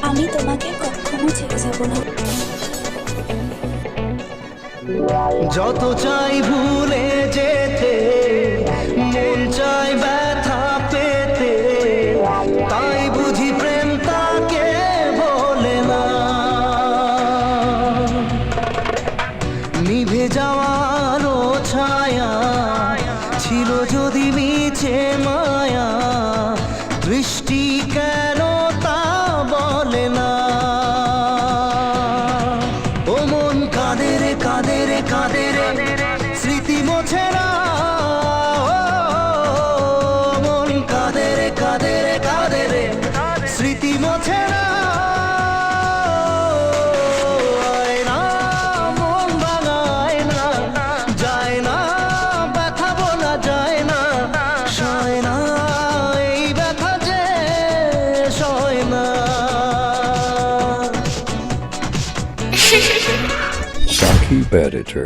আমি তোমাকে কখনো ছেড়ে যাব না। যত চাই ভুলে যেতে, মন চাই ব্যথা পেতে, তাই বুঝি প্রেম তাকে বলে না। নিভে যাওয়ার ছায়া ছিল যদি মিছে মায়া, দৃষ্টি কেন তা বলে না। ও মন কাঁদে রে কাঁদে রে কাঁদে রে, স্মৃতি মোছে না। ও মন কাঁদে রে কাঁদে রে কাঁদে রে, স্মৃতি মোছে না। আয় না মন ভাঙায় না, যায় না ব্যথা বলা যায় না, সয় না এই ব্যথা যে সয় না। Saki Editor.